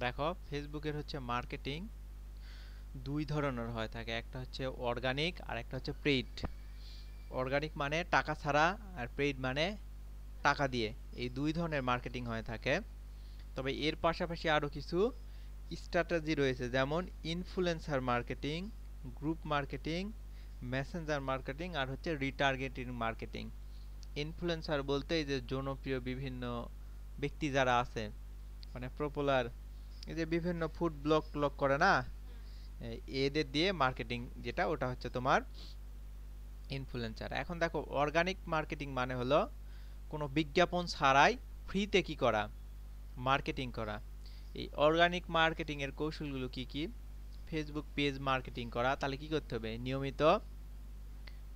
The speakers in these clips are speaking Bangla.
দেখো ফেসবুকের হচ্ছে মার্কেটিং দুই ধরনের হয়ে থাকে, একটা হচ্ছে অর্গানিক আর একটা হচ্ছে পেইড। অর্গানিক মানে টাকা ছাড়া, আর পেইড মানে টাকা দিয়ে। এই দুই ধরনের মার্কেটিং হয়ে থাকে। তবে এর পাশাপাশি আরও কিছু স্ট্র্যাটেজি রয়েছে, যেমন influencer marketing, group marketing, messenger marketing আর হচ্ছে রিটার্গেটিং মার্কেটিং। ইনফ্লুয়েন্সার বলতে এই যে জনপ্রিয় বিভিন্ন ব্যক্তি যারা আছে, মানে পপুলার, এই যে বিভিন্ন ফুড ব্লগ ব্লগ করে না, এদের দিয়ে মার্কেটিং যেটা, ওটা হচ্ছে তোমার ইনফ্লুয়েন্সার। এখন দেখো অর্গানিক মার্কেটিং মানে হলো কোনো বিজ্ঞাপন ছাড়াই ফ্রিতে কি করা, মার্কেটিং করা। এই অর্গানিক মার্কেটিং এর কৌশলগুলো কি কি? ফেসবুক পেজ মার্কেটিং করা, তাহলে কি করতে হবে? নিয়মিত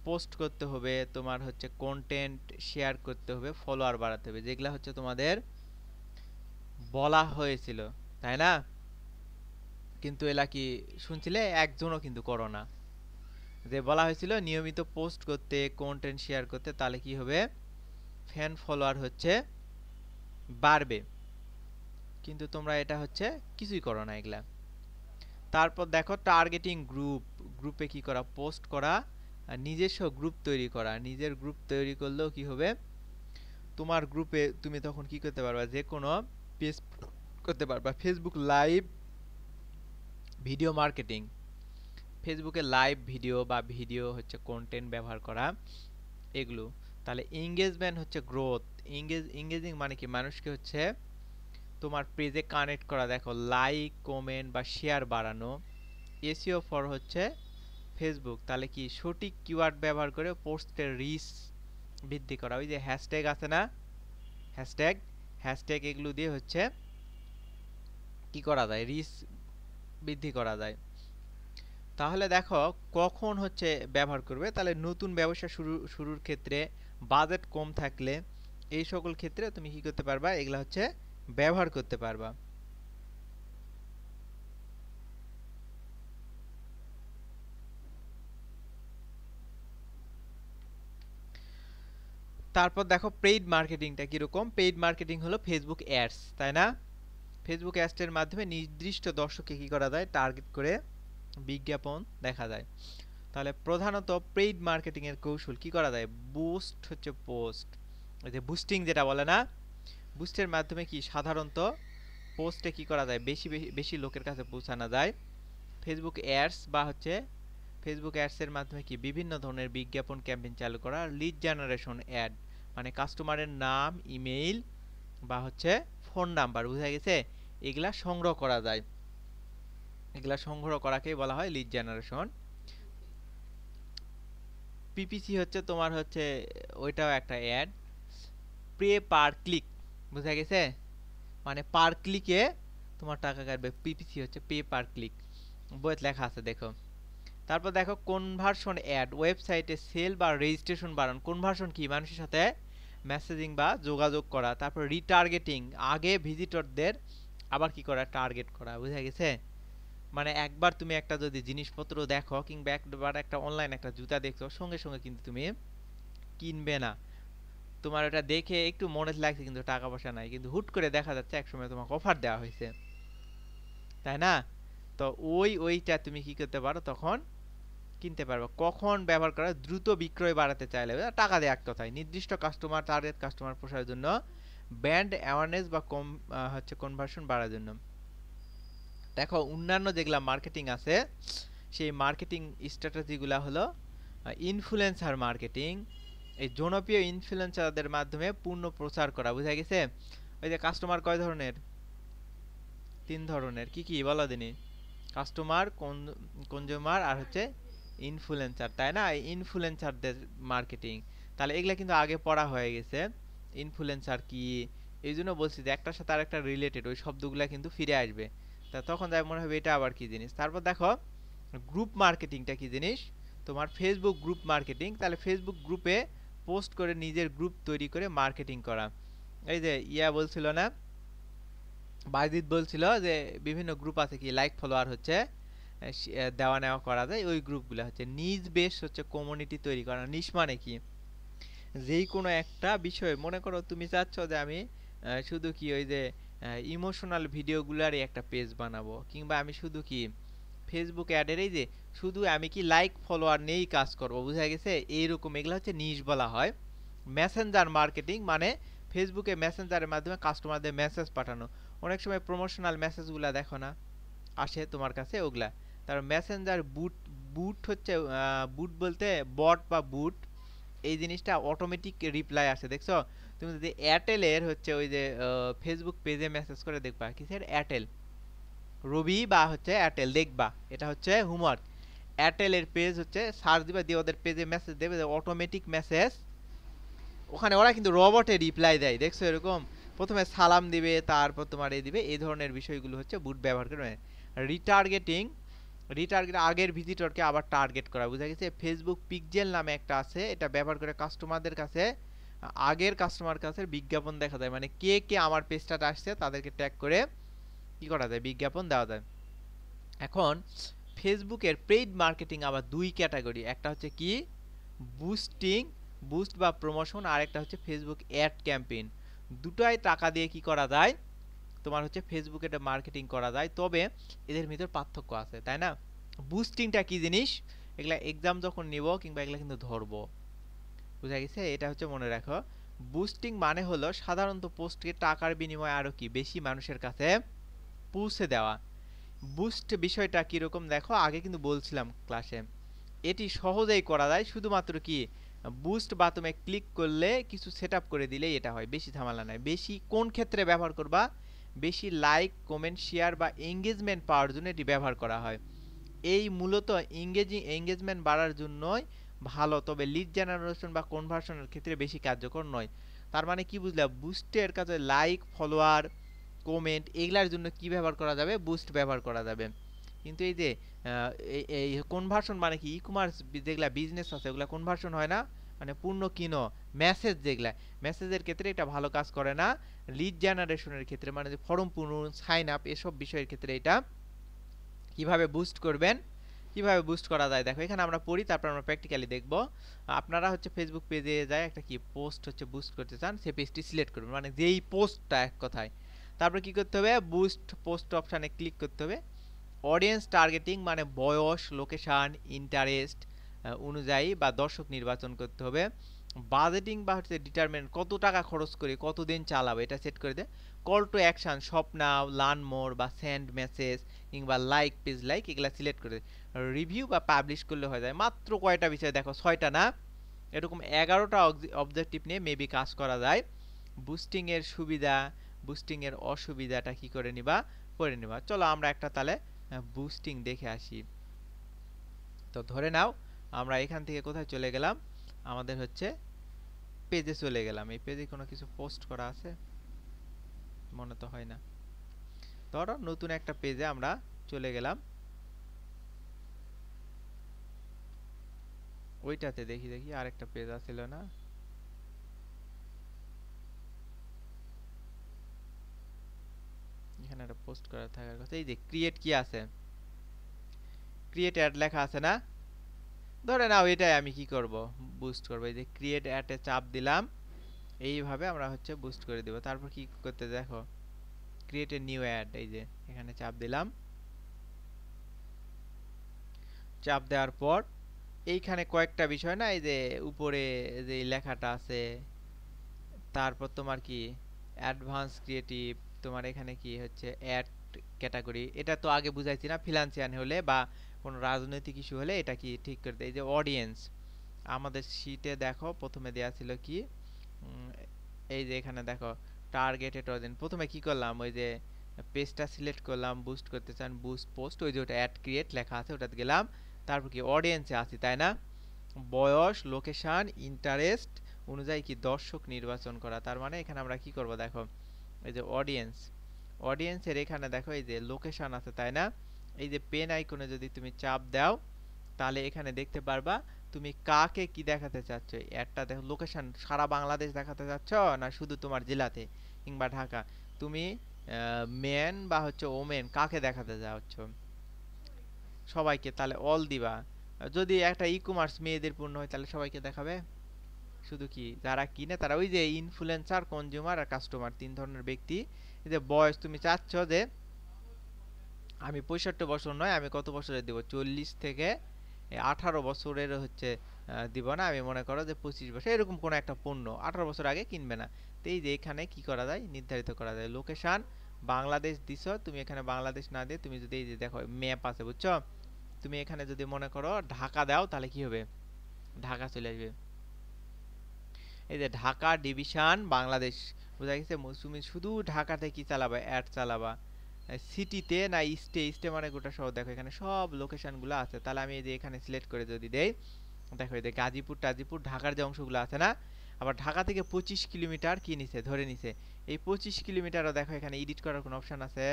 পোস্ট করতে হবে, তোমার হচ্ছে কন্টেন্ট শেয়ার করতে হবে, ফলোয়ার বাড়াতে হবে, যেগুলা হচ্ছে তোমাদের বলা হয়েছিল, তাই না? কিন্তু এলা কি শুনছিলে? একজনও কিন্তু করো না। যে বলা হয়েছিল নিয়মিত পোস্ট করতে, কন্টেন্ট শেয়ার করতে, তাহলে কি হবে? ফ্যান ফলোয়ার হচ্ছে বাড়বে। কিন্তু তোমরা এটা হচ্ছে কিছুই করো না এগুলা। তারপর দেখো টার্গেটিং গ্রুপ, গ্রুপে কি করা? পোস্ট করা, আর নিজস্ব গ্রুপ তৈরি করা। নিজের গ্রুপ তৈরি করলেও কি হবে? তোমার গ্রুপে তুমি তখন কি করতে পারবা? যে কোনো পেজ করতে পারবা। ফেসবুক লাইভ ভিডিও মার্কেটিং, ফেসবুকে লাইভ ভিডিও বা ভিডিও হচ্ছে কন্টেন্ট ব্যবহার করা, এগুলো। তাহলে এঙ্গেজমেন্ট হচ্ছে গ্রোথ। এঙ্গেজিং মানে কি? মানুষকে হচ্ছে তোমার পেজে কানেক্ট করা, দেখো লাইক কমেন্ট বা শেয়ার বাড়ানো। এসইও ফর হচ্ছে ফেসবুক, তাহলে কি সঠিক কিওয়ার্ড ব্যবহার করে পোস্টের রিচ বৃদ্ধি করা। ওই যে হ্যাশট্যাগ আছে না, হ্যাশট্যাগ, হ্যাশট্যাগ এগুলো দিয়ে হচ্ছে কি করা যায়? রিচ বৃদ্ধি করা যায়। তাহলে দেখো কখন হচ্ছে ব্যবহার করবে? তাহলে নতুন ব্যবসা শুরুর ক্ষেত্রে, বাজেট কম থাকলে, এই সকল ক্ষেত্রে তুমি কি করতে পারবা? এগুলা হচ্ছে ব্যবহার করতে পারবা। তারপর দেখো পেইড মার্কেটিংটা কিরকম? পেইড মার্কেটিং হলো ফেসবুক অ্যাডস, তাই না? ফেসবুক অ্যাডসের মাধ্যমে নির্দিষ্ট দর্শককে কি করা যায়? টার্গেট করে বিজ্ঞাপন দেখা যায়। তাহলে প্রধানত পেইড মার্কেটিং এর কৌশল কি করা যায়? বুস্ট হচ্ছে পোস্ট, ওই যে বুস্টিং যেটা বলে না, বুস্টের মাধ্যমে কি সাধারণত পোস্টে কি করা যায়? বেশি বেশি বেশি লোকের কাছে পৌঁছানো যায়। ফেসবুক অ্যাডস বা হচ্ছে ফেসবুক অ্যাডসের মাধ্যমে কি বিভিন্ন ধরনের বিজ্ঞাপন ক্যাম্পেইন চালু করা। লিড জেনারেশন অ্যাড মানে কাস্টমারের নাম, ইমেইল বা হচ্ছে ফোন নাম্বার, বুঝা গেছে? এগুলা সংগ্রহ করা যায়। এগুলা সংগ্রহ করাকেই বলা হয় লিড জেনারেশন। পিপিসি হচ্ছে তোমার হচ্ছে ওইটাও একটা অ্যাড, পে পার ক্লিক, বুঝা গেছে? মানে পার ক্লিকে তোমার টাকা কাটবে। পিপিসি হচ্ছে পে পার ক্লিক, বইতে লেখা আছে দেখো। তারপর দেখো কনভার্সন অ্যাড, ওয়েবসাইটে সেল বা রেজিস্ট্রেশন বাড়ানো। কনভার্সন কি? মানুষের সাথে মেসেজিং বা যোগাযোগ করা। তারপর রিটার্গেটিং, আগে ভিজিটরদের আবার কি করা? টার্গেট করা, বুঝা গেছে? মানে একবার তুমি একটা যদি জিনিসপত্র দেখো, কিংবা একবার একটা অনলাইন একটা জুতা দেখছো, সঙ্গে সঙ্গে কিন্তু তুমি কিনবে না। তোমার ওটা দেখে একটু মনে লাগছে কিন্তু টাকা পয়সা নাই, কিন্তু হুট করে দেখা যাচ্ছে একসময় তোমাকে অফার দেওয়া হয়েছে, তাই না? তো ওইটা তুমি কি করতে পারো? তখন কিনতে পারবে। কখন ব্যবহার করা? দ্রুত বিক্রয় বাড়াতে চাইলে টাকা দেয় এক কথায়। নির্দিষ্ট কাস্টমার, টার্গেট কাস্টমার প্রসারের জন্য, ব্র্যান্ড অ্যাওয়ারনেস বা কম হচ্ছে কনভার্সন বাড়ার জন্য। দেখো অন্যান্য যেগুলা মার্কেটিং আছে, সেই মার্কেটিং স্ট্র্যাটেজিগুলা হলো ইনফ্লুয়েন্সার মার্কেটিং। এই জনপ্রিয় ইনফ্লুয়েন্সারদের মাধ্যমে পূর্ণ প্রচার করা, বুঝা গেছে? ওই যে কাস্টমার কয় ধরনের? তিন ধরনের। কি কি বলো দিনি? কাস্টমার, কনজিউমার আর হচ্ছে ইনফ্লুয়েন্সার, তাই না? এই ইনফ্লুয়েন্সারদের মার্কেটিং, তাহলে এগুলা কিন্তু আগে পড়া হয়ে গেছে। ইনফ্লুয়েন্সার কি, এই জন্য বলছি যে একটার সাথে আরেকটা রিলেটেড, ওই শব্দগুলা কিন্তু ফিরে আসবে। তা তখন যাই মনে হবে এটা আবার কি জিনিস। তারপর দেখো গ্রুপ মার্কেটিংটা কি জিনিস? তোমার ফেসবুক গ্রুপ মার্কেটিং, তাহলে ফেসবুক গ্রুপে পোস্ট করে নিজের গ্রুপ তৈরি করে মার্কেটিং করা। এই যে ইয়া বলছিল না, বাইজিৎ বলছিল যে বিভিন্ন গ্রুপ আছে কি লাইক ফলোয়ার হচ্ছে দেওয়া নেওয়া করা যায়, ওই গ্রুপগুলো হচ্ছে নিজ বেশ হচ্ছে কমিউনিটি তৈরি করা। নিশ মানে কি? যেই কোনো একটা বিষয়, মনে করো তুমি চাচ্ছ যে আমি শুধু কি ওই যে ইমোশনাল ভিডিওগুলারই একটা পেজ বানাবো, কিংবা আমি শুধু কি ফেসবুক অ্যাডের এই যে শুধু আমি কি লাইক ফলোয়ার নিয়েই কাজ করব, বুঝা গেছে? এইরকম এগুলো হচ্ছে নিশ বলা হয়। মেসেঞ্জার মার্কেটিং মানে ফেসবুকে মেসেঞ্জারের মাধ্যমে কাস্টমারদের মেসেজ পাঠানো। অনেক সময় প্রমোশনাল মেসেজগুলা দেখো না আসে তোমার কাছে, ওগুলা। তার মেসেঞ্জার বুট, বুট হচ্ছে বুট বলতে বট বা বুট, এই জিনিসটা অটোমেটিক রিপ্লাই আসে, দেখছো? তুমি যদি এয়ারটেলের হচ্ছে ওই যে ফেসবুক পেজে মেসেজ করে দেখবা কিসের এয়ারটেল রবি বা হচ্ছে এয়ারটেল, দেখবা এটা হচ্ছে হোমওয়ার্ক। এয়ারটেলের পেজ হচ্ছে সার্চ দিবা, দিয়ে ওদের পেজে মেসেজ দেবে, অটোমেটিক মেসেজ। ওখানে ওরা কিন্তু রবটে রিপ্লাই দেয়, দেখছো এরকম? প্রথমে সালাম দিবে, তারপর তোমার এই দিবে, এই ধরনের বিষয়গুলো হচ্ছে বুট ব্যবহার করে। রিটার্গেটিং, রিটার্গেট আগের ভিজিটরকে আবার টার্গেট করা, বুঝা গেছে? ফেসবুক পিকজেল নামে একটা আছে, এটা ব্যবহার করে কাস্টমারদের কাছে আগের কাস্টমার কাছে বিজ্ঞাপন দেখা যায়, মানে কে কে আমার পেজটাতে আসছে তাদেরকে ট্যাগ করে কি করা যায়, বিজ্ঞাপন দেওয়া যায়। এখন ফেসবুকের পেইড মার্কেটিং আবার দুই ক্যাটাগরি, একটা হচ্ছে কি বুস্টিং, বুস্ট বা প্রমোশন, আর একটা হচ্ছে ফেসবুক অ্যাড ক্যাম্পেইন। দুটাই টাকা দিয়ে কি করা যায়, তোমার হচ্ছে ফেসবুকে এটা মার্কেটিং করা যায়, তবে এদের ভিতর পার্থক্য আছে, তাই না? বুস্টিংটা কি জিনিস, এগুলা এক্সাম যখন নিব কিংবা এগুলা কিন্তু ধরবো, বুঝা গেছে? এটা হচ্ছে মনে রাখো। বুস্টিং মানে হলো সাধারণত পোস্টকে টাকার বিনিময়ে আরো কি বেশি মানুষের কাছে পৌঁছে দেওয়া। বুস্ট বিষয়টা কিরকম দেখো, আগে কিন্তু বলছিলাম ক্লাসে, এটি সহজেই করা যায়, শুধুমাত্র কি বুস্ট বা তুমি ক্লিক করলে কিছু সেট আপ করে দিলেই এটা হয়, বেশি ঝামেলা নাই। বেশি কোন ক্ষেত্রে ব্যবহার করবা, বেশি লাইক কমেন্ট শেয়ার বা এঙ্গেজমেন্ট পাওয়ার জন্য এটি ব্যবহার করা হয়। এই মূলত এঙ্গেজমেন্ট বাড়ার জন্যই ভালো, তবে লিড জেনারেশন বা কনভার্সনের ক্ষেত্রে বেশি কার্যকর নয়। তার মানে কি বুঝলা, বুস্টের কাছে লাইক ফলোয়ার কমেন্ট এগুলার জন্য কি ব্যবহার করা যাবে, বুস্ট ব্যবহার করা যাবে। কিন্তু এই যে এই কনভার্সন মানে কি, ই কমার্স যেগুলা বিজনেস আছে ওগুলা কনভার্সন হয় না, মানে পূর্ণ কিনো মেসেজ, যেগুলা মেসেজের ক্ষেত্রে এটা ভালো কাজ করে না। লিড জেনারেশনের ক্ষেত্রে মানে যে ফর্ম পূরণ, সাইন আপ, এসব বিষয়ের ক্ষেত্রে এটা কিভাবে বুস্ট করবেন, কিভাবে বুস্ট করা যায় দেখো এখানে আমরা পড়ি, তারপর আমরা প্র্যাকটিক্যালি দেখব। আপনারা হচ্ছে ফেসবুক পেজে যায় একটা কি পোস্ট হচ্ছে বুস্ট করতে চান, সেই পেজটি সিলেক্ট করবেন, মানে যেই পোস্টটা এক কথায়। তারপর কি করতে হবে, বুস্ট পোস্ট অপশানে ক্লিক করতে হবে। অডিয়েন্স টার্গেটিং মানে বয়স, লোকেশান, ইন্টারেস্ট অনুযায়ী বা দর্শক নির্বাচন করতে হবে। বাজেটিং বা হচ্ছে ডিটারমেন্ট, কত টাকা খরচ করে কতদিন চালাবো এটা সেট করে দেয়। Call to action, shop now, learn more বা সেন্ড মেসেজ কিংবা লাইক পেজ লাইক, এগুলা সিলেক্ট করে দেয়। রিভিউ বা পাবলিশ করলে হয়ে যায়। মাত্র কয়টা বিষয় দেখো, 6টা না, এরকম 11টা অবজেক্টিভ নিয়ে মেবি কাজ করা যায়। বুস্টিং এর সুবিধা, বুস্টিং এর অসুবিধাটা কি করে নিবা, করে নিবা। চলো আমরা একটা তাহলে বুস্টিং দেখে আসি। তো ধরে নাও আমরা এখান থেকে কোথায় চলে গেলাম, আমাদের হচ্ছে পেজে চলে গেলাম। এই পেজে কোনো কিছু পোস্ট করা আছে মনে তো হয় না। ধরো নতুন একটা পেজে আমরা চলে গেলাম, ওইটাতে দেখি দেখি আরেকটা পেজ আছিল না, এখানে একটা পোস্ট করা থাকার কথা। এই যে ক্রিয়েট কি আছে, ক্রিয়েট অ্যাড লেখা আছে না, ধরে নাও এটাই আমি কি করব, বুস্ট করব। এই যে ক্রিয়েট অ্যাডে চাপ দিলাম, এইভাবে আমরা হচ্ছে বুস্ট করে দেব। তারপর কি করতে দেখো, ক্রিয়েট এ নিউ অ্যাড, এই যে এখানে চাপ দিলাম। চাপ দেওয়ার পর এইখানে কয়েকটা বিষয় না, এই যে উপরে যে লেখাটা আছে, তারপর তোমার কি অ্যাডভান্স ক্রিয়েটিভ, তোমার এখানে কি হচ্ছে অ্যাড ক্যাটাগরি, এটা তো আগে বুঝাইছি না, ফিনান্সিয়াল হলে বা কোনো রাজনৈতিক ইস্যু হলে এটা কি ঠিক করতে। এই যে অডিয়েন্স, আমাদের শীটে দেখো প্রথমে দেয়া ছিল কি, এই যে এখানে দেখো টার্গেটেড অডিয়েন্স। প্রথমে কি করলাম, ওই যে পেজটা সিলেক্ট করলাম, বুস্ট করতে চান বুস্ট পোস্ট, ওই যে ওটা অ্যাড ক্রিয়েট লেখা আছে ওটাতে গেলাম। তারপর কি অডিয়েন্সে আছি, তাই না? বয়স, লোকেশন, ইন্টারেস্ট অনুযায়ী কি দর্শক নির্বাচন করা। তার মানে এখানে আমরা কি করব দেখো, এই যে অডিয়েন্স, অডিয়েন্সের এখানে দেখো এই যে লোকেশন আছে, তাই না? এই যে পেন আইকনে যদি তুমি চাপ দাও তাহলে এখানে দেখতে পারবা তুমি কাকে কি দেখাতে চাচ্ছ। একটা দেখো লোকেশন সারা বাংলাদেশ দেখাতে চাচ্ছ না শুধু তোমার জেলাতে কিংবা ঢাকা, তুমি মেন বা হচ্ছে ওমেন কাকে দেখাতে চাচ্ছ, সবাইকে, তাহলে অল দিবা। যদি একটা ই কমার্স মেয়েদের পণ্য হয় তাহলে সবাইকে দেখাবে, শুধু কি যারা কিনে তারা ওই যে ইনফ্লুয়েন্সার, কনজিউমার আর কাস্টমার, তিন ধরনের ব্যক্তি। এই যে বয়স তুমি চাচ্ছ যে আমি 65 বছর নয়, আমি কত বছরের দিব, 40 থেকে 18 বছরের হচ্ছে দিব না, আমি মনে করো যে 25 বছর, এরকম কোন একটা পণ্য 18 বছর আগে কিনবে না। তো এই যে এখানে কি করা যায়, নির্ধারিত করা যায়। লোকেশন বাংলাদেশ দিছো, তুমি এখানে বাংলাদেশ না দিয়ে তুমি যদি এই যে দেখো ম্যাপ আছে বুঝছো, তুমি এখানে যদি মনে করো ঢাকা দাও তাহলে কি হবে, ঢাকা চলে আসবে। এই যে ঢাকা ডিভিশন বাংলাদেশ, বুঝা গেছে। তুমি শুধু ঢাকাতে কি চালাবা, অ্যাড চালাবা। সিটিতে না ইস্টে, ইস্টে মানে গোটা শহর, দেখো এখানে সব লোকেশনগুলো আছে। তাহলে আমি এই যে এখানে সিলেক্ট করে যদি দেই, দেখো এই যে গাজীপুর টাজীপুর ঢাকার যে অংশগুলো আছে না, আবার ঢাকা থেকে 25 কিলোমিটার কি নিছে, ধরে নিছে। এই 25 কিলোমিটারও দেখো এখানে এডিট করার কোনো অপশন আছে।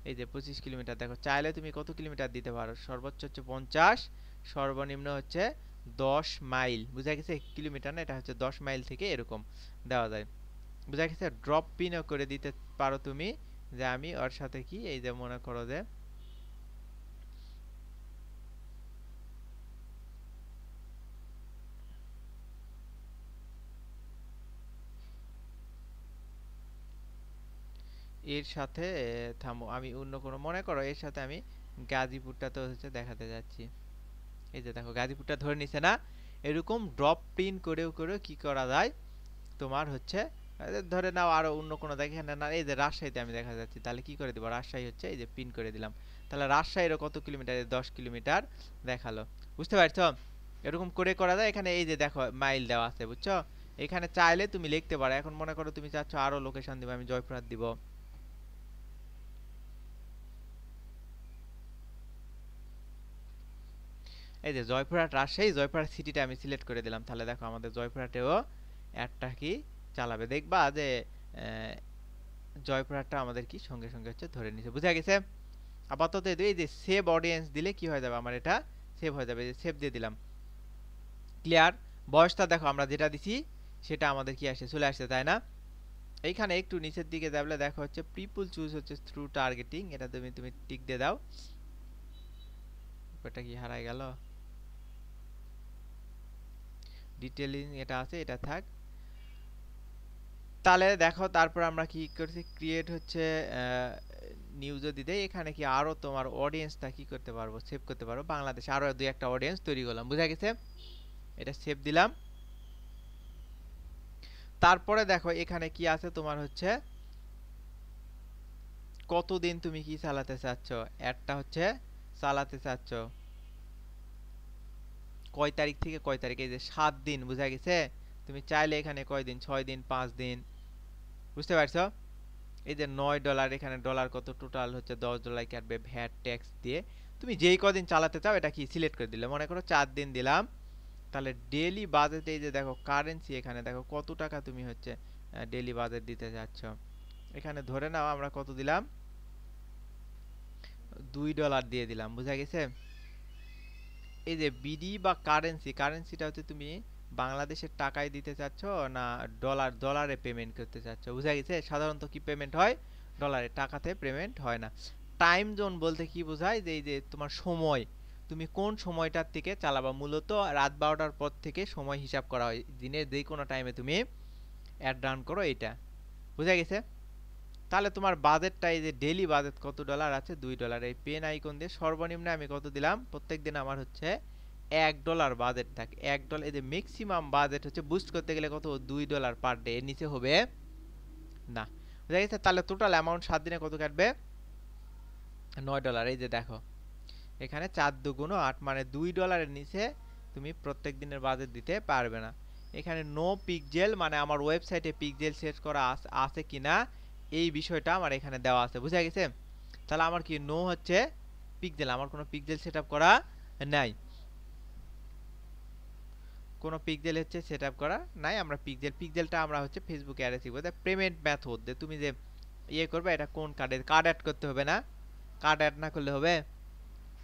এই যে 25 কিলোমিটার, দেখো চাইলে তুমি কত কিলোমিটার দিতে পারো, সর্বোচ্চ হচ্ছে 50, সর্বনিম্ন হচ্ছে 10 মাইল। বুঝা গেছে, কিলোমিটার না, এটা হচ্ছে 10 মাইল থেকে এরকম দেওয়া যায়। বুঝা গেছে। ড্রপ পিনও করে দিতে পারো তুমি, যে আমি ওর সাথে কি এই যে মনে করো যে এর সাথে থামো, আমি অন্য কোনো মনে করো এর সাথে আমি গাজীপুরটা তো হচ্ছে দেখাতে যাচ্ছি। এই যে দেখো গাজীপুরটা ধরে নিছে না। এরকম ড্রপ পিন করেও করেও কি করা যায় তোমার হচ্ছে, ধরে নাও আরো অন্য কোনো দেখে না, এই যে রাজশাহীতে আমি দেখা যাচ্ছি, তাহলে কি করে দিব, রাজশাহী হচ্ছে এই যে পিন করে দিলাম। তাহলে রাজশাহীরও কত কিলোমিটার, 10 কিলোমিটার দেখালো। বুঝতে পারছো, এরকম করে করা যায়। এখানে এই যে দেখো মাইল দেওয়া আছে বুঝছো, এখানে চাইলে তুমি লিখতে পারো। এখন মনে করো তুমি চাচ্ছ আরো লোকেশন দিব, আমি জয়পুরহাট দিব। এই যে জয়পুরহাট রাজশাহী, জয়পুরহাট সিটিটা আমি সিলেক্ট করে দিলাম। তাহলে দেখো আমাদের জয়পুরহাটেও অ্যাডটা কি চালাবে, দেখবা যে জয়পুরহাটটা আমাদের কি সঙ্গে সঙ্গে হচ্ছে ধরে নিছে। বুঝা গেছে। আপাতত এই যে সেভ অডিয়েন্স দিলে কি হয়ে যাবে, আমার এটা সেভ হয়ে যাবে। যে সেভ দিয়ে দিলাম, ক্লিয়ার। বয়সটা দেখো আমরা যেটা দিছি সেটা আমাদের কি আসে, চলে আসছে, তাই না। এইখানে একটু নিচের দিকে যাবলে দেখো হচ্ছে পিপল চুজ হচ্ছে থ্রু টার্গেটিং, এটা তুমি তুমি টিক দিয়ে দাও। ওটা কি হারাই গেল, ডিটেইলিং এটা আছে, এটা থাক। তাহলে দেখো তারপর আমরা কি করছি, ক্রিয়েট হচ্ছে নিউজও দিতে, এখানে কি আরো তোমার অডিয়েন্সটা কি করতে পারবো, সেভ করতে পারবো। বাংলাদেশ আরো দুই একটা অডিয়েন্স তৈরি করলাম, বুঝা গেছে। এটা সেভ দিলাম। তারপরে দেখো এখানে কি আছে তোমার হচ্ছে কতদিন তুমি কি চালাতে চাচ্ছ, অ্যাডটা হচ্ছে চালাতে চাচ্ছ, কয় তারিখ থেকে কয় তারিখ, এই যে 7 দিন। বুঝা গেছে। তুমি চাইলে এখানে কয় দিন, 6 দিন, 5 দিন। বুঝতে পারছো। এই যে $9, এখানে ডলার কত, টোটাল হচ্ছে $10 কাটবে ভ্যাট ট্যাক্স দিয়ে। তুমি যেই কদিন চালাতে চাও এটা কি সিলেক্ট করে দিলে, মনে করো 4 দিন দিলাম। তাহলে ডেইলি বাজেট, এই যে দেখো কারেন্সি, এখানে দেখো কত টাকা তুমি হচ্ছে ডেইলি বাজেট দিতে যাচ্ছ। এখানে ধরে নাও আমরা কত দিলাম, $2 দিয়ে দিলাম। বুঝা গেছে। এই যে বিডি বা কারেন্সি, কারেন্সিটা হচ্ছে তুমি বাংলাদেশের টাকায় দিতে চাচ্ছ না ডলারে পেমেন্ট করতে চাচ্ছ। বুঝা গেছে। সাধারণত কি পেমেন্ট হয়, ডলারে, টাকাতে পেমেন্ট হয় না। টাইম জোন বলতে কি বোঝায়, যে এই যে তোমার সময়, তুমি কোন সময়টার থেকে চালাবা, মূলত রাত 12টার পর থেকে সময় হিসাব করা হয়, দিনের যে কোনো টাইমে তুমি অ্যাড রান করো এটা। বুঝা গেছে। তাহলে তোমার বাজেটটা, এই যে ডেইলি বাজেট কত ডলার আছে, $2। এই পেন আইকন দিয়ে সর্বনিম্ন আমি কত দিলাম, প্রত্যেকদিন আমার হচ্ছে $1 বাজেট থাকে। $1, এই যে ম্যাক্সিমাম বাজেট হচ্ছে বুস্ট করতে গেলে কত, $2 পার ডে, এর নিচে হবে না। বুঝা গেছে। তাহলে টোটাল অ্যামাউন্ট 7 দিনে কত কাটবে, $9। এই যে দেখো এখানে 4 দুগুণ 8, মানে $2 নিচে তুমি প্রত্যেক দিনের বাজেট দিতে পারবে না। এখানে নো পিক্সেল, মানে আমার ওয়েবসাইটে পিক্সেল সেট করা আছে কিনা এই বিষয়টা আমার এখানে দেওয়া আছে। বুঝা গেছে। তাহলে আমার কি নো হচ্ছে পিক্সেল, আমার কোনো পিক্সেল সেটআপ করা নাই, কোনো পিক্সেল হচ্ছে সেটআপ করা নাই। আমরা পিক্সেলটা আমরা হচ্ছে ফেসবুকে অ্যাড শিখবো। পেমেন্ট মেথড যে তুমি যে ইয়ে করবে, এটা কোন কার্ডে, কার্ড অ্যাড করতে হবে না, কার্ড অ্যাড না করলে হবে।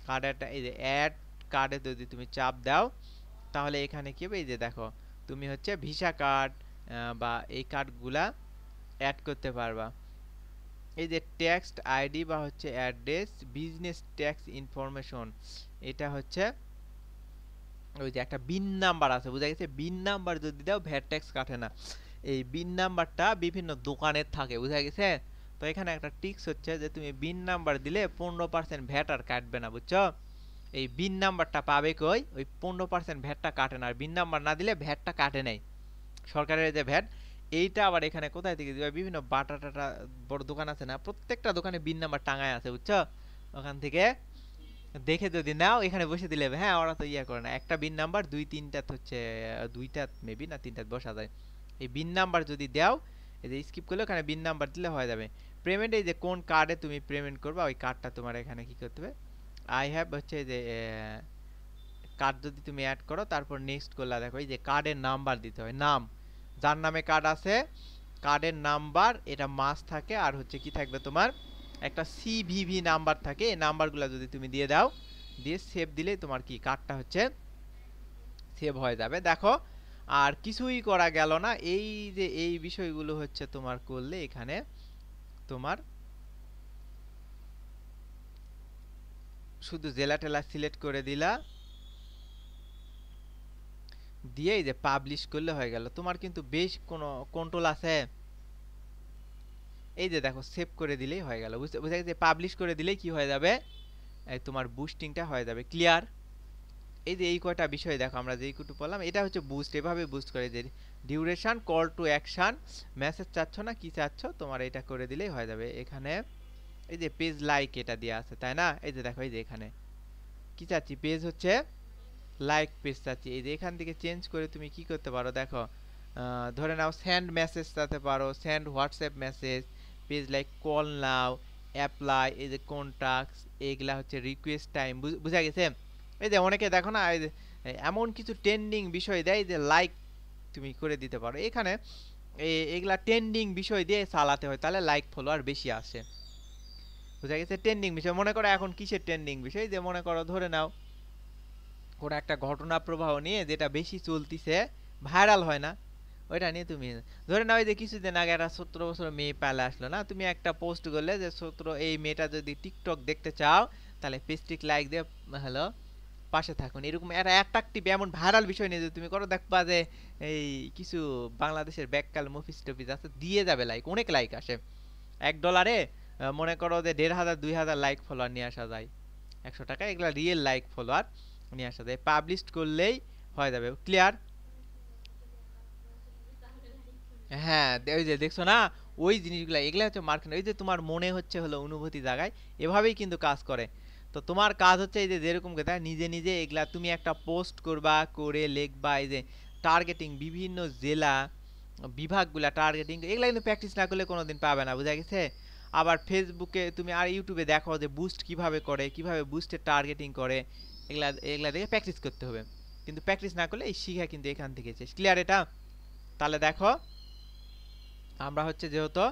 কার্ড অ্যাড, এই যে অ্যাড কার্ডে যদি তুমি চাপ দাও তাহলে এখানে কি হবে, এই যে দেখো তুমি হচ্ছে ভিসা কার্ড বা এই কার্ডগুলা অ্যাড করতে পারবা। এই যে টেক্সট আইডি বা হচ্ছে অ্যাড্রেস, বিজনেস ট্যাক্স ইনফরমেশন, এটা হচ্ছে ওই যে একটা বিন নাম্বার আছে, বুঝা গেছে? বিন নাম্বার যদি দাও ভ্যাট ট্যাক্স কাটে না। এই বিন নাম্বারটা বিভিন্ন দোকানের থাকে, বুঝা গেছে? তো এখানে একটা টিক্স হচ্ছে যে তুমি বিন নাম্বার দিলে 15% ভ্যাট আর কাটবে না, বুঝছো? এই বিন নাম্বারটা পাবে কই? ওই 15% ভ্যাটটা কাটে না, আর বিন নাম্বার না দিলে ভ্যাটটা কাটে নাই সরকারের যে ভ্যাট। এইটা আবার এখানে কোথায় থেকে দিবে? বিভিন্ন বাটা টাটা বড় দোকান আছে না, প্রত্যেকটা দোকানে বিন নাম্বার টাঙায় আছে, বুঝছো? ওখান থেকে দেখে যদি নাও এখানে বসে দিলে হবে। হ্যাঁ, ওরা তো ইয়া করে না, একটা বিন নাম্বার দুই তিনটা হচ্ছে, দুইটা মেবি না তিনটা বসা যায়। এই বিন নাম্বার যদি দাও, এই যে স্কিপ করলে ওখানে বিন নাম্বার দিলে হয়ে যাবে। পেমেন্ট এই যে কোন কার্ডে তুমি পেমেন্ট করবা ওই কার্ডটা তোমার এখানে কি করতে হবে, আই হ্যাভ হচ্ছে যে কার্ড যদি তুমি অ্যাড করো তারপর নেক্সট করলে দেখো এই যে কার্ডের নাম্বার দিতে হয়, নাম যার নামে কার্ড আছে কার্ডের নাম্বার এটা মাস থাকে, আর হচ্ছে কি থাকবে তোমার একটা সিভিভি নাম্বার থাকে, এই নাম্বারগুলো যদি তুমি দিয়ে দাও, দিয়ে সেভ দিলেই তোমার কি কার্ডটা হচ্ছে সেভ হয়ে যাবে। দেখো আর কিছুই করা গেল না, এই যে এই বিষয়গুলো হচ্ছে তোমার করলে এখানে তোমার শুধু জেলা টেলা সিলেক্ট করে দিলা, দিয়ে এই যে পাবলিশ করলে হয়ে গেল। তোমার কিন্তু বেশ কোনো কন্ট্রোল আছে। এই যে দেখো সেভ করে দিলেই হয়ে গেল, বুঝা গেছে? পাবলিশ করে দিলেই কি হয়ে যাবে, এই তোমার বুস্টিংটা হয়ে যাবে। ক্লিয়ার? এই যে এই কয়টা বিষয় দেখো আমরা যেই কুটু বললাম, এটা হচ্ছে বুস্ট, এভাবে বুস্ট করে যে duration, call to action, message চাচ্ছ না কি চাচ্ছ তোমার এটা করে দিলেই হয়ে যাবে। এখানে এই যে পেজ লাইক এটা দেওয়া আছে তাই না? এই যে দেখো এই যে এখানে কি চাচ্ছি, পেজ হচ্ছে লাইক পেজ চাচ্ছি। এই যে এখান থেকে চেঞ্জ করে তুমি কি করতে পারো দেখো, ধরে নাও সেন্ড মেসেজ চাতে পারো, send WhatsApp message, page like call now, apply, এই যে কন্টাক্টস, এইগুলা হচ্ছে রিকোয়েস্ট টাইম। বুঝা গেছে? এই যে অনেকে দেখো না এই যে এমন কিছু ট্রেন্ডিং বিষয় দেয় যে লাইক তুমি করে দিতে পারো এখানে, এগুলা ট্রেন্ডিং বিষয় দিয়ে চালাতে হয়, তাহলে লাইক ফলোয়ার বেশি আসে। বুঝা গেছে? ট্রেন্ডিং বিষয় মনে করো এখন কিসের ট্রেন্ডিং বিষয়, যে মনে করো ধরে নাও কোনো একটা ঘটনা প্রবাহ নিয়ে যেটা বেশি চলতিছে, ভাইরাল হয় না, ওইটা নিয়ে তুমি ধরে নাও এই যে কিছুদিন আগে একটা 17 বছর মেয়ে পালে আসলো না, তুমি একটা পোস্ট করলে যে 17 এই মেয়েটা যদি টিকটক দেখতে চাও তাহলে পেস্টিক লাইক দিয়ে হ্যালো পাশে থাকুন, এরকম একটা অ্যাট্রাকটিভ এমন ভাইরাল বিষয় নিয়ে যদি তুমি করো, দেখবা যে এই কিছু বাংলাদেশের ব্যাককাল মুভিস টুফিস আছে দিয়ে যাবে লাইক, অনেক লাইক আসে। $1 মনে করো যে 1500 2000 লাইক ফলোয়ার নিয়ে আসা যায়, 100 টাকা এগুলা রিয়েল লাইক ফলোয়ার নিয়ে আসা যায়, পাবলিশ করলেই হয়ে যাবে। ক্লিয়ার? হ্যাঁ, ওই যে দেখছো না ওই জিনিসগুলা, এগুলা হচ্ছে মার্কেট। ওই যে তোমার মনে হচ্ছে হলো অনুভূতি জাগায়, এভাবেই কিন্তু কাজ করে। তো তোমার কাজ হচ্ছে এই যে যেরকম কথা নিজে নিজে এগুলা তুমি একটা পোস্ট করবা, করে লিখবা, এই যে টার্গেটিং বিভিন্ন জেলা বিভাগগুলা টার্গেটিং, এগুলা কিন্তু প্র্যাকটিস না করলে কোনোদিন পাবে না, বুঝা গেছে? আবার ফেসবুকে তুমি আর ইউটিউবে দেখো যে বুস্ট কিভাবে করে, কিভাবে বুস্টের টার্গেটিং করে, এগুলা এগুলা দেখে প্র্যাকটিস করতে হবে। কিন্তু প্র্যাকটিস না করলে এই শিখা কিন্তু এখান থেকে শেষ। ক্লিয়ার এটা? তাহলে দেখো আমরা হচ্ছে যেহেতু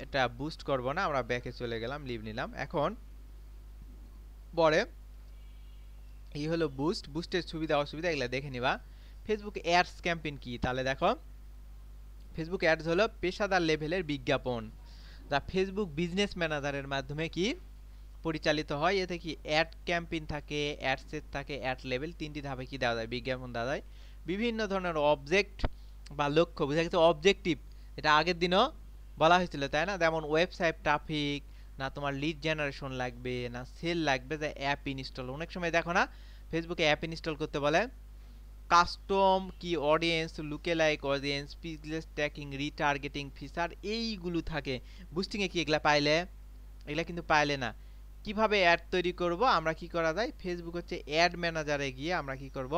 এটা বুস্ট করব না, আমরা ব্যাকে চলে গেলাম, লিভ নিলাম। এখন পরে এই হলো বুস্ট, বুস্টের সুবিধা অসুবিধা এগুলা দেখে নিবা। ফেসবুক অ্যাডস ক্যাম্পেইন কি, তাহলে দেখো ফেসবুক অ্যাডস হলো পেশাদার লেভেলের বিজ্ঞাপন যা ফেসবুক বিজনেস ম্যানেজারের মাধ্যমে কি পরিচালিত হয়। এতে কি অ্যাড ক্যাম্পেইন থাকে, অ্যাড সেট থাকে, অ্যাড লেভেল, তিনটি ধাপে কি দেওয়া যায়, বিজ্ঞাপন দেওয়া যায়। বিভিন্ন ধরনের অবজেক্ট বা লক্ষ্য, বুঝা গেছে? অবজেক্টিভ, এটা আগের দিনও বলা হয়েছিল তাই না? যেমন ওয়েবসাইট ট্রাফিক, না তোমার লিড জেনারেশন লাগবে, না সেল লাগবে, যে অ্যাপ ইনস্টল, অনেক সময় দেখো না ফেসবুকে অ্যাপ ইনস্টল করতে বলে, কাস্টম কি audience, lookalike audience, pixel tracking, retargeting feature, এইগুলো থাকে। বুস্টিংয়ে কি এগুলা পাইলে? এগুলা কিন্তু পাইলে না। কিভাবে অ্যাড তৈরি করব, আমরা কি করা যায়, ফেসবুক হচ্ছে অ্যাড ম্যানেজারে গিয়ে আমরা কি করব,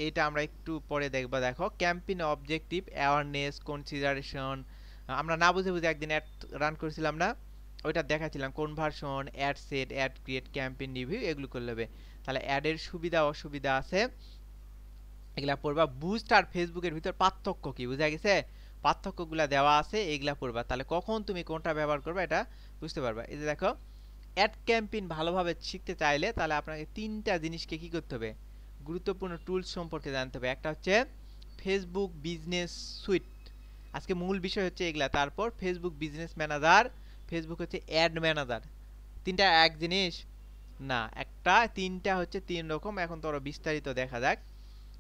এটা আমরা একটু পরে দেখব। দেখো ক্যাম্পেইন অবজেক্টিভ, অ্যাওয়ারনেস, কনসিডারেশন, আমরা না বুঝে বুঝে একদিন অ্যাড রান করেছিলাম না, ওইটা দেখাচ্ছিলাম, conversion, ad set, ad create, campaign review, এগুলো করলে হবে। তাহলে অ্যাডের সুবিধা অসুবিধা আছে, এগুলা পড়বা। বুস্ট আর ফেসবুকের ভিতর পার্থক্য কি, বুঝা গেছে? পার্থক্যগুলা দেওয়া আছে, এগুলা পড়বা, তাহলে কখন তুমি কোনটা ব্যবহার করবে এটা বুঝতে পারবা। এই যে দেখো অ্যাড ক্যাম্পেইন ভালোভাবে শিখতে চাইলে তাহলে আপনাকে তিনটা জিনিসকে কি করতে হবে, গুরুত্বপূর্ণ টুলস সম্পর্কে জানতে হবে। একটা হচ্ছে ফেসবুক বিজনেস সুইট, আজকে মূল বিষয় হচ্ছে এগুলা। তারপর ফেসবুক বিজনেস ম্যানেজার, ফেসবুক হচ্ছে অ্যাড ম্যানেজার, তিনটা এক জিনিস না, চারটা, তিনটা হচ্ছে তিন রকম। এখন তো বিস্তারিত দেখা যাক।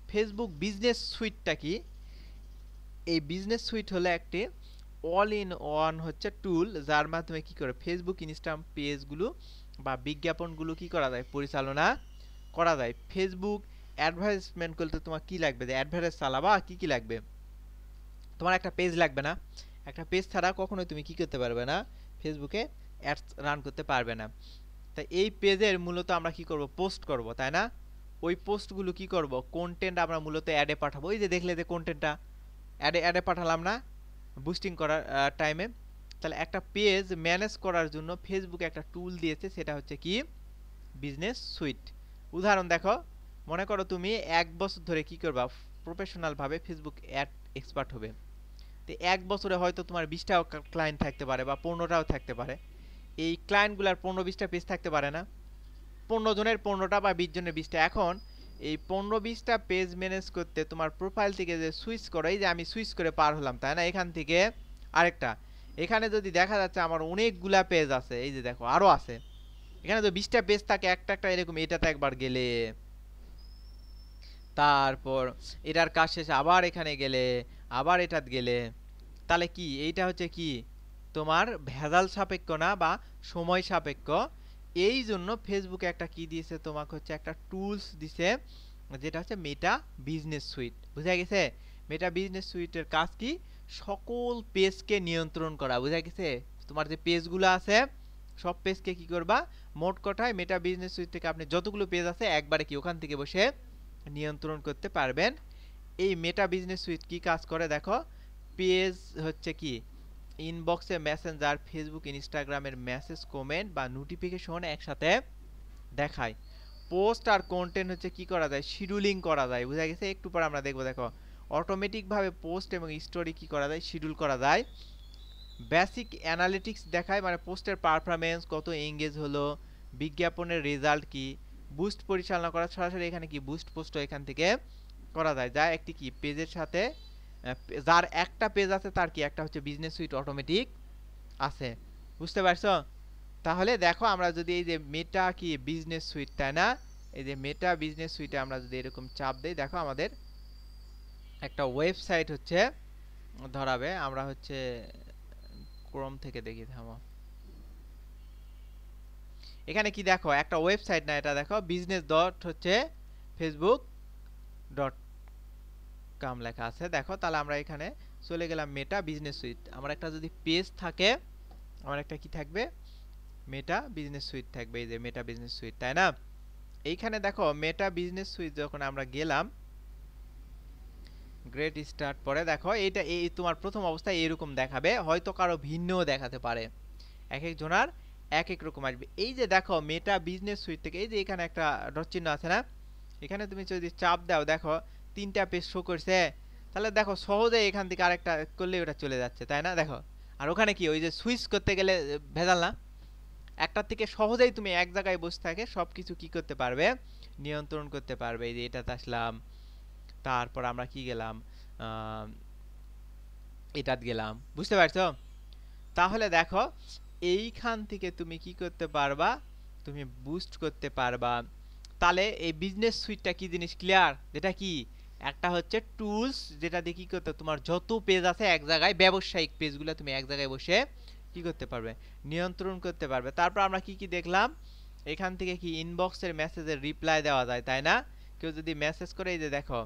ফেসবুক বিজনেস সুইটটা কি? এই বিজনেস সুইট হলো একটি অল ইন ওয়ান হচ্ছে টুল, যার মাধ্যমে কি করে ফেসবুক ইনস্টাগ্রাম পেজগুলো বা বিজ্ঞাপনগুলো কি করা যায়, পরিচালনা করা যায়। ফেসবুক অ্যাডভার্টাইজমেন্ট করতে তোমার কি লাগবে, যে অ্যাডভার্টাইজ চালাবা কি কি লাগবে, তোমার একটা পেজ লাগবে না? একটা পেজ ছাড়া কখনোই তুমি কি করতে পারবে না, ফেসবুকে অ্যাডস রান করতে পারবে না। তাই এই পেজের মূলত আমরা কি করব, পোস্ট করব, তাই না? ওই পোস্টগুলো কি করব, কন্টেন্ট আমরা মূলত অ্যাডে পাঠাবো। এই যে দেখলে যে কন্টেন্টটা অ্যাডে অ্যাডে পাঠালাম না বুস্টিং করার টাইমে। তাহলে একটা পেজ ম্যানেজ করার জন্য ফেসবুক একটা টুল দিয়েছে, সেটা হচ্ছে কি, বিজনেস সুইট। উদাহরণ দেখো, মনে করো তুমি 1 বছর ধরে কি করবা, প্রফেশনাল ভাবে ফেসবুক অ্যাড এক্সপার্ট হবে। তো 1 বছরে হয়তো তোমার 20টাও ক্লায়েন্ট থাকতে পারে বা 15টাও থাকতে পারে। এই ক্লায়েন্টগুলার 15-20টা পেজ থাকতে পারে না? 15 জনের 15টা বা 20 জনের 20টা। এখন এই 15-20টা পেজ ম্যানেজ করতে তোমার প্রোফাইল থেকে যে সুইচ করো, এই যে আমি সুইচ করে পার হলাম, তাই না? এখান থেকে আরেকটা, এখানে যদি দেখা যাচ্ছে আমার অনেকগুলা পেজ আছে, এই যে দেখো আরো আছে। এখানে তো 20টা পেজ থাকে, একটা একটা এরকম, এটাতে একবার গেলে, তারপর এটার কাজ শেষে আবার এখানে গেলে, আবার এটাত গেলে, তাহলে কি এইটা হচ্ছে কি, তোমার ভেজাল সাপেক্ষ না বা সময় সাপেক্ষ। এই জন্য ফেসবুকে একটা কি দিয়েছে তোমাকে, হচ্ছে একটা টুলস দিছে, যেটা হচ্ছে মেটা বিজনেস সুইট। বুঝা গেছে? মেটা বিজনেস সুইটের কাজ কি, সকল পেজকে নিয়ন্ত্রণ করা। বুঝা গেছে? তোমার যে পেজগুলো আছে সব পেজকে কি করবা, মোট কথায় মেটা বিজনেস সুইট থেকে আপনি যতগুলো পেজ আছে একবারে কি ওখান থেকে বসে নিয়ন্ত্রণ করতে পারবেন। এই মেটা বিজনেস সুইট কি কাজ করে দেখো, পেজ হচ্ছে কি, ইনবক্সে মেসেঞ্জার, ফেসবুক ইনস্টাগ্রামের মেসেজ, কমেন্ট বা নোটিফিকেশন একসাথে দেখায়। পোস্ট আর কন্টেন্ট হচ্ছে কি করা যায়, শিডিউলিং করা যায়। বুঝা গেছে? একটু পর আমরা দেখবো। দেখো, অটোমেটিক ভাবে পোস্ট এবং স্টোরি কি করা যায়, শিডিউল করা যায়। বেসিক অ্যানালিটিক্স দেখায়, মানে পোস্টের পারফরমেন্স কত, এঙ্গেজ হলো, বিজ্ঞাপনের রেজাল্ট কি, বুস্ট পরিচালনা করা, সরাসরি এখানে কি বুস্ট পোস্ট এখান থেকে করা যায়, যা একটি কি পেজের সাথে, যার একটা পেজ আছে তার কি একটা হচ্ছে বিজনেস সুইট অটোমেটিক আছে। বুঝতে পারছো? তাহলে দেখো, আমরা যদি এই যে মেটা কি বিজনেস সুইট, তাই না, এই যে মেটা বিজনেস সুইটে আমরা যদি এরকম চাপ দেই, দেখো আমাদের একটা ওয়েবসাইট হচ্ছে ধরাবে। আমরা হচ্ছে ক্রোম থেকে দেখি, থামো। এখানে কি দেখো, একটা ওয়েবসাইট না, এটা দেখো বিজনেস ডট হচ্ছে ফেসবুক ডট কম লেখা আছে। দেখো, তাহলে আমরা এখানে চলে গেলাম মেটা বিজনেস সুইট। আমার একটা যদি পেজ থাকে, আমার একটা কি থাকবে, মেটা বিজনেস সুইট থাকবে। এই যে মেটা বিজনেস সুইট, তাই না? এইখানে দেখো মেটা বিজনেস সুইট যখন আমরা গেলাম, গ্রেট স্টার্ট পরে দেখো এটা এই তোমার প্রথম অবস্থায় এরকম দেখাবে, হয়তো কারো ভিন্নও দেখাতে পারে, এক এক জনার এক এক রকম আসবে। এই যে দেখো মেটা বিজনেস সুইট থেকে এই যে এখানে একটা ডট চিহ্ন আছে না, এখানে তুমি যদি চাপ দাও, দেখো 3টা পেজ শো করছে। তাহলে দেখো সহজে এখান থেকে আরেকটা করলে ওটা চলে যাচ্ছে, তাই না? দেখো, আর ওখানে কি ওই যে সুইচ করতে গেলে ভেজাল না, একটার থেকে সহজেই তুমি এক জায়গায় বসে থাকে সবকিছু কি করতে পারবে, নিয়ন্ত্রণ করতে পারবে। এই যে এটাতে আসলাম, তারপর আমরা কি গেলাম, এটাতে গেলাম। বুঝতে পারছো? তাহলে দেখো, এইখান থেকে তুমি কি করতে পারবা, তুমি বুস্ট করতে পারবা। তাহলে এই বিজনেস সুইটটা কি জিনিস, ক্লিয়ার? যেটা কি একটা হচ্ছে টুলস, যেটা দিয়ে কি করতে, তোমার যত পেজ আছে এক জায়গায়, ব্যবসায়িক পেজগুলো তুমি এক জায়গায় বসে কি করতে পারবে, নিয়ন্ত্রণ করতে পারবে। তারপর আমরা কি কি দেখলাম, এখান থেকে কি ইনবক্সের মেসেজের রিপ্লাই দেওয়া যায়, তাই না? কেউ যদি মেসেজ করে, এই যে দেখো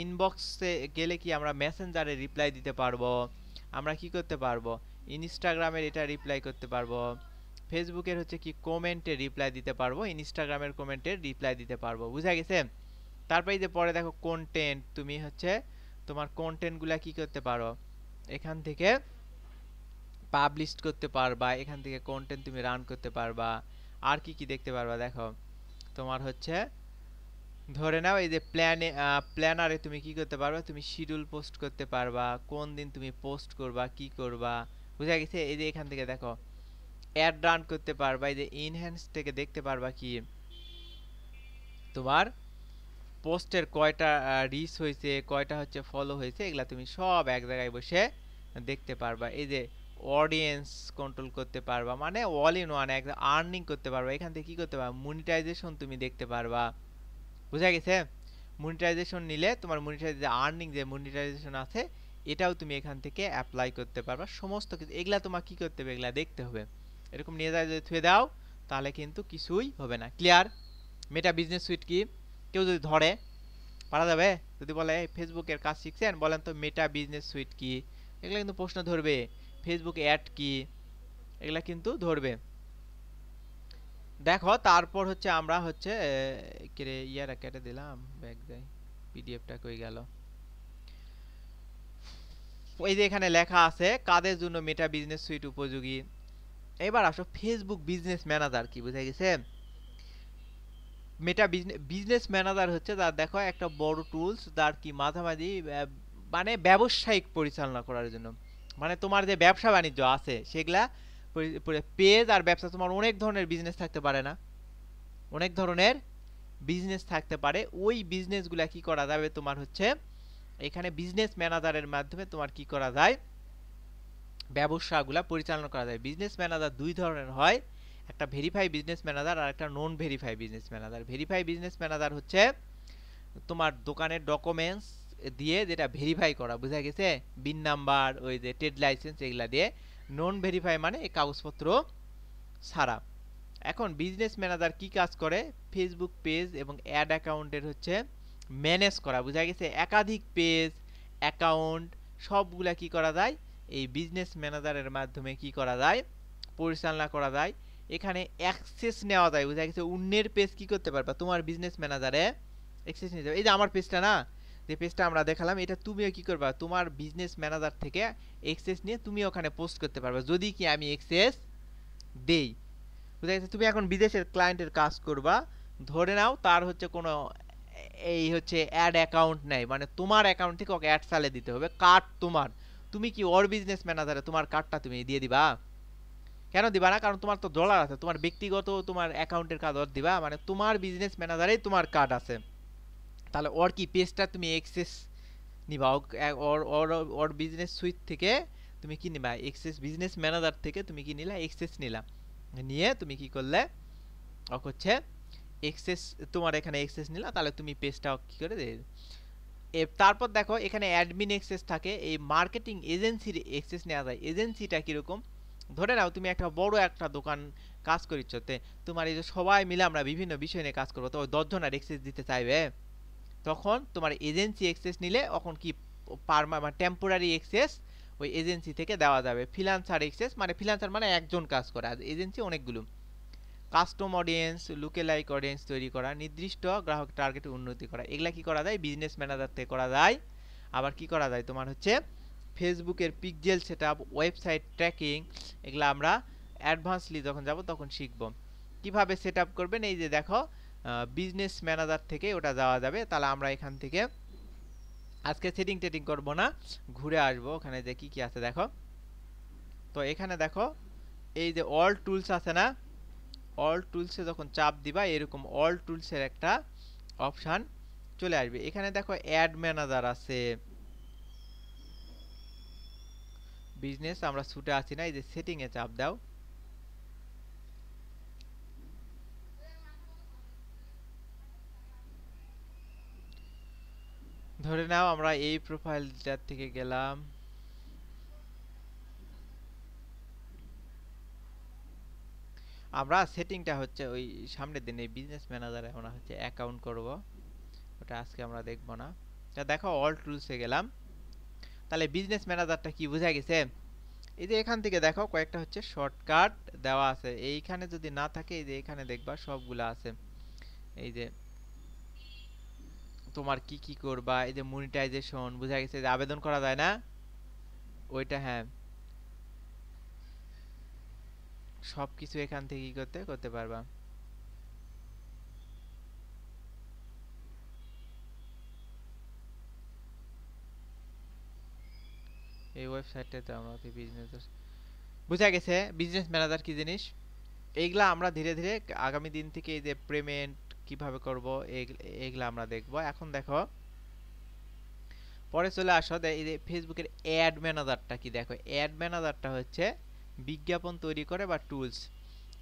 ইনবক্সে গেলে কি আমরা মেসেঞ্জারে রিপ্লাই দিতে পারবো, আমরা কি করতে পারবো, ইনস্টাগ্রামের এটা রিপ্লাই করতে পারবো, ফেসবুকের হচ্ছে কি কমেন্টে রিপ্লাই দিতে পারবো, ইনস্টাগ্রামের কমেন্টে রিপ্লাই দিতে পারবো। বুঝা গেছে? তারপরে এই যে পরে দেখো কন্টেন্ট, তুমি হচ্ছে তোমার কন্টেন্টগুলা কি করতে পারো, এখান থেকে পাবলিশ করতে পারবা, এখান থেকে কন্টেন্ট তুমি রান করতে পারবা। আর কি কি দেখতে পারবা, দেখো তোমার হচ্ছে ধরে নাও এই যে প্ল্যানারে তুমি কি করতে পারবা, তুমি শিডিউল পোস্ট করতে পারবা, কোন দিন তুমি পোস্ট করবা, কি করবা। বুঝা গেছে? এই যে এখান থেকে দেখো অ্যাড রান করতে পারবা, এই যে ইনহ্যান্স থেকে দেখতে পারবা কি তোমার পোস্টের কয়টা রিচ হয়েছে, কয়টা হচ্ছে ফলো হয়েছে, এগুলা তুমি সব এক জায়গায় বসে দেখতে পারবা। এই যে অডিয়েন্স কন্ট্রোল করতে পারবা, মানে অল ইন ওয়ান একদম আর্নিং করতে পারবা। এখান থেকে কি করতে পারবা, মনিটাইজেশন তুমি দেখতে পারবা। বুঝা গেছে? মনিটাইজেশন নিলে তোমার আর্নিং যে মনিটাইজেশন আছে এটাও তুমি এখান থেকে অ্যাপ্লাই করতে পারবা। সমস্ত কিছু এগুলা তোমার কি করতে হবে, এগুলা দেখতে হবে। এরকম নিয়ে যায় যদি থুয়ে দাও তাহলে কিন্তু কিছুই হবে না। ক্লিয়ার? মেটা বিজনেস সুইট কি কেউ যদি ধরে পারা যাবে? যদি বলে ফেসবুকের কাজ শিখছেন বলেন তো মেটা বিজনেস সুইট কি, এগুলা কিন্তু প্রশ্ন ধরবে। ফেসবুক অ্যাড কি, এগুলা কিন্তু ধরবে। দেখো তারপর হচ্ছে আমরা হচ্ছে কেরে ইয়ারা কেটে দিলাম, ব্যাক দেই, পিডিএফটা কই গেল। ওই যে এখানে লেখা আছে কাদের জন্য মেটা বিজনেস সুইট উপযোগী। এবার আসো ফেসবুক বিজনেস ম্যানেজার কি, বুঝা গেছে? মেটা বিজনেস ম্যানেজার হচ্ছে তার দেখো একটা বড় টুলস তার কি মাঝামাঝি মানে ব্যবসায়িক পরিচালনা করার জন্য, মানে তোমার যে ব্যবসা বাণিজ্য আছে সেগুলা পেজ আর ব্যবসা, তোমার অনেক ধরনের বিজনেস থাকতে পারে না, অনেক ধরনের বিজনেস থাকতে পারে। ওই বিজনেসগুলা কি করা যাবে তোমার হচ্ছে এখানে বিজনেস ম্যানেজারের মাধ্যমে তোমার কি করা যায়, ব্যবসাগুলা পরিচালনা করা যায়। বিজনেস ম্যানেজার দুই ধরনের হয়, একটা ভেরিফাই বিজনেস ম্যানেজার আর একটা non verify business manager. Verify business manager হচ্ছে তোমার দোকানের ডকুমেন্টস দিয়ে যেটা ভেরিফাই করা, বুঝা গেছে? বিন নাম্বার, ওই যে ট্রেড লাইসেন্স, এগুলা দিয়ে। নন ভেরিফাই মানে এই কাগজপত্র ছাড়া। এখন বিজনেস ম্যানেজার কি কাজ করে, ফেসবুক পেজ এবং অ্যাড অ্যাকাউন্টের হচ্ছে ম্যানেজ করা, বুঝা গেছে? একাধিক পেজ অ্যাকাউন্ট সবগুলা কি করা যায় এই বিজনেস ম্যানেজারের মাধ্যমে কি করা যায়, পরিচালনা করা যায়। এখানে অ্যাক্সেস নেওয়া যায়, বুঝা গেছে? অন্যের পেজ কি করতে পারবা তোমার বিজনেস ম্যানেজারে অ্যাক্সেস নিতে পারবে। এই যে আমার পেজটা না, যে পেজটা আমরা দেখালাম, এটা তুমিও কি করবা তোমার বিজনেস ম্যানেজার থেকে অ্যাক্সেস নিয়ে তুমি ওখানে পোস্ট করতে পারবে যদি কি আমি অ্যাক্সেস দেই। বুঝা গেছে? তুমি এখন বিদেশের ক্লায়েন্টের কাজ করবা, ধরে নাও তার হচ্ছে কোনো এই হচ্ছে অ্যাড অ্যাকাউন্ট নাই, মানে তোমার অ্যাকাউন্ট থেকে ওকে অ্যাড চালিয়ে দিতে হবে, কার্ড তোমার। তুমি কি ওর বিজনেস ম্যানেজারে তোমার কার্ডটা তুমি দিয়ে দিবা? কেন দিবা না? কারণ তোমার তো ডলার আছে, তোমার ব্যক্তিগত তোমার অ্যাকাউন্টের কাজ ওর দিবা, মানে তোমার বিজনেস ম্যানেজারেই তোমার কার্ড আছে। তাহলে ওর কি পেজটা তুমি অ্যাক্সেস নিবা, ওর ওর ওর বিজনেস সুইট থেকে তুমি কি নিবা, অ্যাক্সেস বিজনেস ম্যানেজার থেকে তুমি কি নিলা, অ্যাক্সেস নিলা। নিয়ে তুমি কি করলে হচ্ছে এক্সেস, তোমার এখানে এক্সেস নিলা, তাহলে তুমি পেজটা কি করে দিয়ে। তারপর দেখো এখানে অ্যাডমিন এক্সেস থাকে, এই মার্কেটিং এজেন্সির এক্সেস নেওয়া যায়। এজেন্সিটা কিরকম, ধরে নাও তুমি একটা বড় একটা দোকান কাজ করিচ্ছতে, তোমার এই যে সবাই মিলে আমরা বিভিন্ন বিষয় নিয়ে কাজ করবো, তো ওই 10 জনের এক্সেস দিতে চাইবে, তখন তোমার এজেন্সি এক্সেস নিলে এখন কি মানে টেম্পোরারি এক্সেস ওই এজেন্সি থেকে দেওয়া যাবে। ফ্রিল্যান্সার এক্সেস মানে ফ্রিল্যান্সার মানে একজন কাজ করে, আর এজেন্সি অনেকগুলো। কাস্টম অডিয়েন্স, লুকেলাইক অডিয়েন্স তৈরি করা, নির্দিষ্ট গ্রাহক টার্গেটে উন্নতি করা, এগুলা কি করা যায় বিজনেস ম্যানেজার থেকে করা যায়। আবার কি করা যায় তোমার হচ্ছে ফেসবুকের পিক্সেল সেটআপ, ওয়েবসাইট ট্র্যাকিং, এগুলা আমরা অ্যাডভান্সলি যখন যাব তখন শিখব কিভাবে সেটআপ করবেন। এই যে দেখো বিজনেস ম্যানেজার থেকে ওটা যাওয়া যাবে। তাহলে আমরা এখান থেকে আজকে সেটিং টেটিং করব না, ঘুরে আসবো ওখানে যে কি কি আছে দেখো। তো এখানে দেখো এই যে অল টুলস আছে না, অল টুলসে যখন চাপ দিবা এরকম অল টুলসের একটা অপশান চলে আসবে। এখানে দেখো অ্যাড ম্যানেজার আছে, বিজনেস আমরা ছুটে আছি না, এই যে সেটিং এ চাপ দাও। ধরে নাও আমরা এই প্রোফাইলটার থেকে গেলাম, আমরা সেটিংটা হচ্ছে ওই সামনের দিন এই বিজনেস ম্যানেজারে আমরা হচ্ছে অ্যাকাউন্ট করব, ওটা আজকে আমরা দেখব না। তা দেখো অল টুলসে গেলাম, তাহলে বিজনেস ম্যানেজারটা কি বোঝা গেছে। এই যে এখান থেকে দেখো কয়েকটা হচ্ছে শর্টকাট দেওয়া আছে, এইখানে যদি না থাকে এই যে এখানে দেখবা সবগুলা আছে। এই যে তোমার কি কি করবা, এই যে মনিটাইজেশন বোঝা গেছে, যে আবেদন করা যায় না ওইটা, হ্যাঁ সবকিছু এখান থেকে কি করতে করতে পারবা। এই ওয়েবসাইটটাতে আমরা বিজনেস বুঝা গেছে বিজনেস ম্যানেজার কি জিনিস। এইগুলা আমরা ধীরে ধীরে আগামী দিন থেকে এই যে পেমেন্ট কিভাবে করব এইগুলা আমরা দেখব। এখন দেখো পরে চলে আসো, এই যে ফেসবুকের অ্যাড ম্যানেজারটা কি, দেখো অ্যাড ম্যানেজারটা হচ্ছে বিজ্ঞাপন তৈরি করে বা টুলস।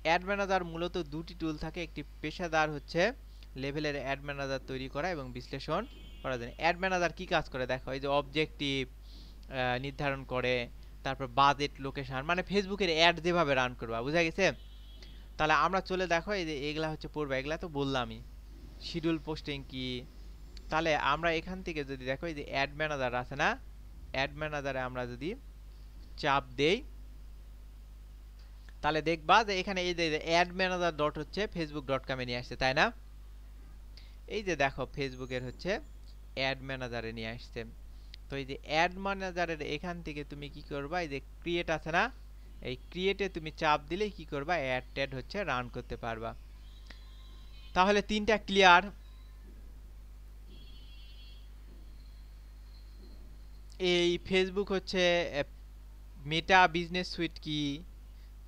অ্যাড ম্যানেজার মূলত দুটি টুল থাকে, একটি পেশাদার হচ্ছে লেভেলের অ্যাড ম্যানেজার তৈরি করা এবং বিশ্লেষণ করা যায়। অ্যাড ম্যানেজার কি কাজ করে দেখো, এই যে অবজেক্টিভ নির্ধারণ করে, তারপর বাজেট, লোকেশন, মানে ফেসবুকের অ্যাড যেভাবে রান করবা, বুঝা গেছে? তাহলে আমরা চলে দেখো, এই যে এগুলা হচ্ছে পড়বা, এগুলা তো বললামই। শিডিউল পোস্টিং কি, তাহলে আমরা এখান থেকে যদি দেখো এই যে অ্যাড ম্যানেজার আছে না, অ্যাড ম্যানেজারে আমরা যদি চাপ দেই, তাহলে দেখবা যে এখানে এই যে অ্যাড ম্যানেজার ডট হচ্ছে ফেসবুক ডট কমে নিয়ে আসছে, তাই না? এই যে দেখো ফেসবুকের হচ্ছে অ্যাড ম্যানেজারে নিয়ে আসছে। তো এই যে অ্যাড ম্যানেজারের এখান থেকে তুমি কি করবা, এই যে ক্রিয়েট আছে না, এই ক্রিয়েটে তুমি চাপ দিলেই কি করবা, অ্যাড ট্যাড হচ্ছে রান করতে পারবা। তাহলে তিনটা ক্লিয়ার। এই ফেসবুক হচ্ছে মেটা বিজনেস সুইট কি,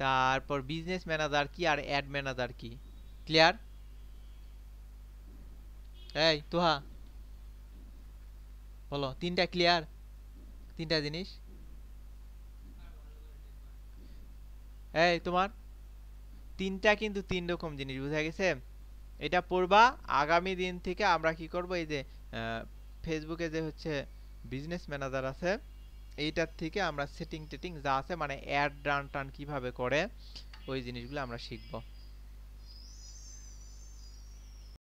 তারপর বিজনেস ম্যানেজার কি, আর অ্যাড ম্যানেজার কি, ক্লিয়ার? এই তোহা বলো, তিনটা ক্লিয়ার? তিনটা জিনিস, এই তোমার তিনটা কিন্তু তিন রকম জিনিস, বুঝা গেছে? এটা পড়বা। আগামী দিন থেকে আমরা কি করব, এই যে ফেসবুকে যে হচ্ছে বিজনেস ম্যানেজার আছে, এইটার থেকে আমরা সেটিং টেটিং যা আছে, মানে অ্যাড রান টান কিভাবে করে, ওই জিনিসগুলো আমরা শিখব।